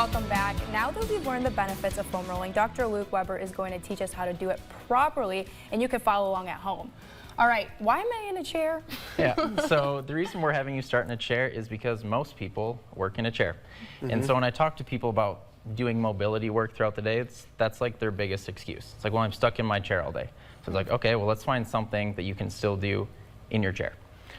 Welcome back. Now that we've learned the benefits of foam rolling, Dr. Luke Weber is going to teach us how to do it properly, and you can follow along at home. All right, why am I in a chair? Yeah, so the reason we're having you start in a chair is because most people work in a chair. And so when I talk to people about doing mobility work throughout the day, that's like their biggest excuse. It's like, well, I'm stuck in my chair all day. So it's like, okay, well, let's find something that you can still do in your chair.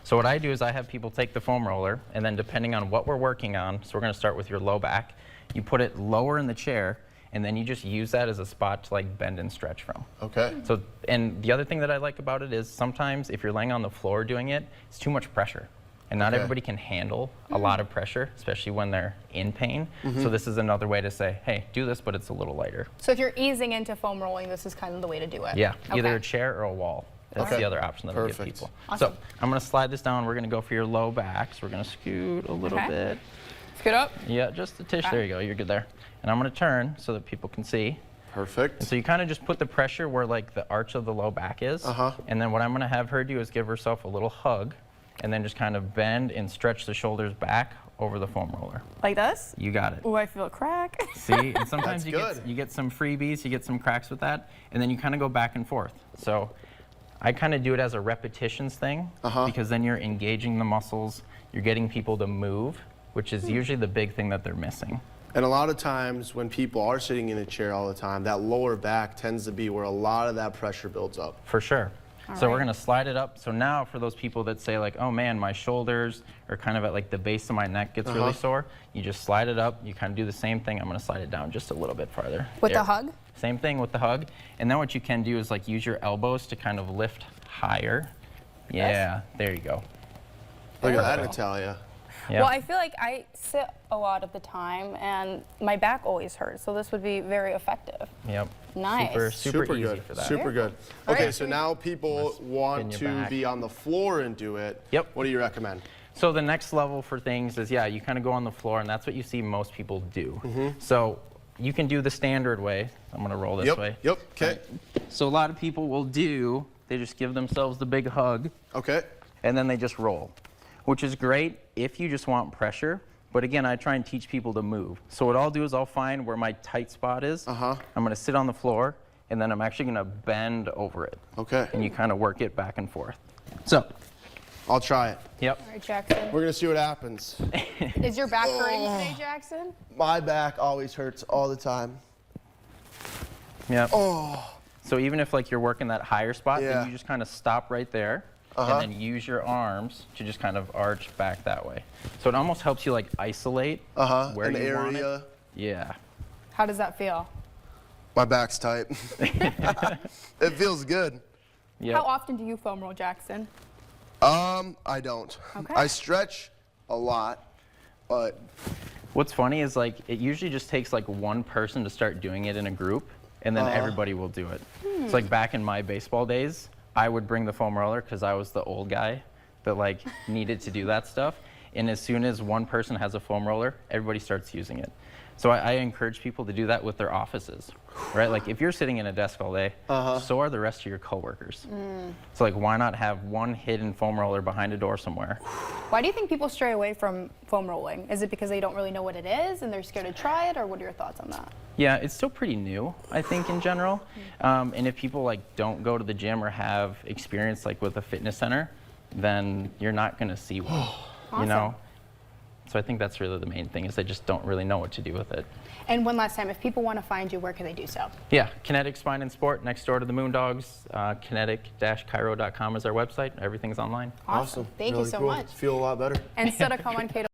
So what I do is I have people take the foam roller, and then depending on what we're working on, so we're going to start with your low back, you put it lower in the chair, and then you just use that as a spot to like bend and stretch from. Okay. So, and the other thing that I like about it is sometimes if you're laying on the floor doing it, it's too much pressure. And not everybody can handle a lot of pressure, especially when they're in pain. So this is another way to say, hey, do this, but it's a little lighter. So if you're easing into foam rolling, this is kind of the way to do it. Yeah, either Okay. a chair or a wall. That's the other option that I give people. Awesome. So I'm going to slide this down. We're going to go for your low back. So we're going to scoot a little bit. Scoot up. Yeah, just a tish. There you go. You're good there. And I'm going to turn so that people can see. Perfect. And so you kind of just put the pressure where like the arch of the low back is. And then what I'm going to have her do is give herself a little hug and then just kind of bend and stretch the shoulders back over the foam roller. Like this? You got it. Oh, I feel a crack. See, and sometimes That's you get some freebies, you get some cracks with that, and then you kind of go back and forth. So I kind of do it as a repetitions thing because then you're engaging the muscles, you're getting people to move, which is usually the big thing that they're missing. And a lot of times when people are sitting in a chair all the time, that lower back tends to be where a lot of that pressure builds up. For sure. So we're going to slide it up. So now for those people that say like, oh man, my shoulders are kind of at like the base of my neck gets really sore, you just slide it up. You kind of do the same thing. I'm going to slide it down just a little bit farther. With the hug? Same thing with the hug. And then what you can do is like use your elbows to kind of lift higher. Yeah, there you go. Look at that, Natalia. Yeah. Well, I feel like I sit a lot of the time, and my back always hurts, so this would be very effective. Yep. Nice. Super easy good for that. Super good. Okay, so now people want to back. be on the floor and do it. Yep. What do you recommend? So the next level for things is, yeah, you kind of go on the floor, and that's what you see most people do. So you can do the standard way. I'm going to roll this way. Yep. Okay. So a lot of people will do, they just give themselves the big hug. Okay. And then they just roll, which is great if you just want pressure. But again, I try and teach people to move. So what I'll do is I'll find where my tight spot is. I'm going to sit on the floor, and then I'm actually going to bend over it. Okay. And you kind of work it back and forth. So I'll try it. Yep. All right, Jackson. We're going to see what happens. Is your back hurting today, Jackson? My back always hurts all the time. Yep. So even if like you're working that higher spot, then you just kind of stop right there. And then use your arms to just kind of arch back that way. So it almost helps you like isolate where an you want area. it. Yeah. How does that feel? My back's tight. It feels good. Yep. How often do you foam roll, Jackson? I don't. Okay. I stretch a lot, but What's funny is like it usually just takes like one person to start doing it in a group, and then everybody will do it. It's like back in my baseball days, I would bring the foam roller because I was the old guy that like needed to do that stuff. And as soon as one person has a foam roller, everybody starts using it. So I encourage people to do that with their offices, right? Like if you're sitting in a desk all day, so are the rest of your coworkers. So like why not have one hidden foam roller behind a door somewhere? Why do you think people stray away from foam rolling? Is it because they don't really know what it is and they're scared to try it, or what are your thoughts on that? Yeah, it's still pretty new, I think, in general. And if people like don't go to the gym or have experience like with a fitness center, then you're not going to see one, you know? So I think that's really the main thing is they just don't really know what to do with it. And one last time, if people want to find you, where can they do so? Yeah, Kinetic Spine and Sport, next door to the Moondogs. Kinetic-Chiro.com is our website. Everything's online. Awesome. Thank you so much. Feel a lot better. And still to come on Kato